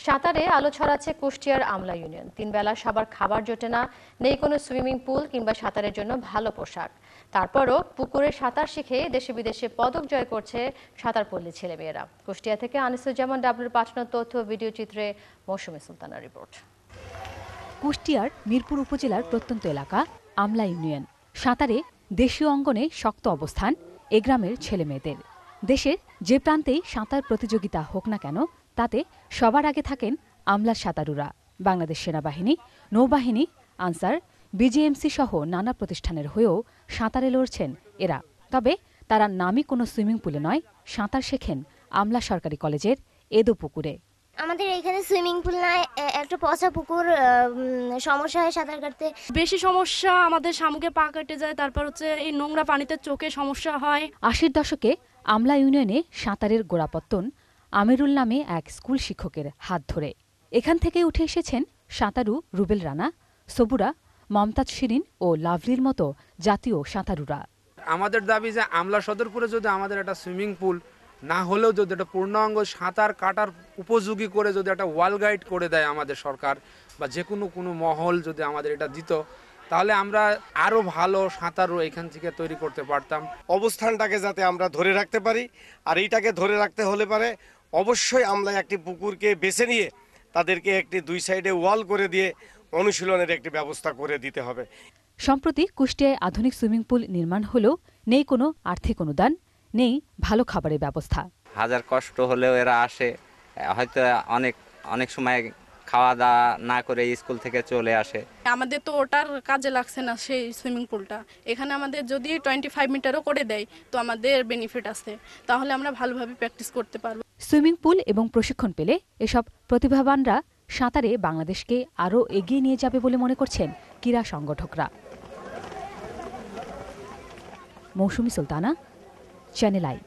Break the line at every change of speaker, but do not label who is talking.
সাঁতারে আলো ছড়াচ্ছে কুষ্টিয়ার আমলা ইউনিয়ন। 3 বেলা সবার খাবার জোটে না, নেই কোনো সুইমিং পুল কিংবা সাঁতারের জন্য ভালো পোশাক। তারপরও পুকুরে সাঁতার শিখে দেশে বিদেশে পদক জয় করছে সাঁতারপল্লী ছেলেমেয়েরা। কুষ্টিয়া থেকে আনিসুজ্জামান ডাবলুর পাঠানো তথ্য ভিডিও চিত্রে মৌসুমী সুলতানার রিপোর্ট।
কুষ্টিয়ার মিরপুর উপজেলার প্রত্যন্ত এলাকা আমলা ইউনিয়ন। সাঁতারে দেশীয় অঙ্গনে শক্ত অবস্থান এ গ্রামের ছেলেমেয়েদের। দেশের যে প্রান্তেই সাঁতার প্রতিযোগিতা হোক না কেন, তাতে সবার আগে থাকেন আমলার সাঁতারুরা। বাংলাদেশ সেনাবাহিনী, নৌবাহিনী, আনসার, বিজিএমসি সহ নানা প্রতিষ্ঠানের হয়েও সাঁতারে লড়ছেন এরা। তবে তারা নামী কোনো সুইমিং পুলে নয়, সাঁতার শেখেন আমলা সরকারি কলেজের এদো পুকুরে।
আমাদের এখানে সুইমিং পুল নাই, একটা পচা পুকুর, সমস্যা হয় সাঁতার কাটতে।
বেশি সমস্যা আমাদের শামুকে পা কেটে যায়, তারপর হচ্ছে এই নোংরা পানিতে চোখে সমস্যা হয়।
80-র দশকে আমলা ইউনিয়নে সাঁতারের গোড়াপত্তন আমিরুল নামে এক স্কুল শিক্ষকের হাত ধরে। এখান থেকে উঠে এসেছেন সাঁতারু রুবেল রানা, সবুরা, মমতাজ শিরিন ও লাভলির মতো জাতীয় সাঁতারুরা।
আমাদের দাবি যে আমলা সদরপুরে যদি আমাদের একটা সুইমিং পুল না হলেও যদি একটা পূর্ণাঙ্গ সাঁতার কাটার উপযোগী করে যদি একটা ওয়াল গাইড করে দেয় আমাদের সরকার, বা যে কোনো মহল যদি আমাদের এটা দিত, তাহলে আমরা আরো ভালো সাঁতারও এখান থেকে তৈরি করতে পারতাম।
অবস্থানটাকে যাতে আমরা ধরে রাখতে পারি, আর এইটাকে ধরে রাখতে হলে পারে অবশ্যই আমলায় একটি পুকুরকে বেছে নিয়ে তাদেরকে একটি 2 সাইডে ওয়াল করে দিয়ে অনুশীলনের একটি ব্যবস্থা করে দিতে হবে।
সম্প্রতি কুষ্টিয়ায় আধুনিক সুইমিং পুল নির্মাণ হলেও নেই কোনো আর্থিক অনুদান, নেই ভালো খাবারের ব্যবস্থা।
হাজার কষ্ট হলেও এরা আসে, হয়তো অনেক সময় খাওয়া দাওয়া না করে স্কুল থেকে চলে আসে।
আমাদের তো ওটার কাজে লাগছে না সেই সুইমিং পুলটা। এখানে আমাদের যদি 25 মিটারও করে দেয় তো আমাদের বেনিফিট আছে, তাহলে আমরা ভালোভাবে প্র্যাকটিস করতে পারবো।
সুইমিং পুল এবং প্রশিক্ষণ পেলে এসব প্রতিভাবানরা সাঁতারে বাংলাদেশকে আরও এগিয়ে নিয়ে যাবে বলে মনে করছেন ক্রীড়া সংগঠকরা। মৌসুমী সুলতানা, চ্যানেল আই।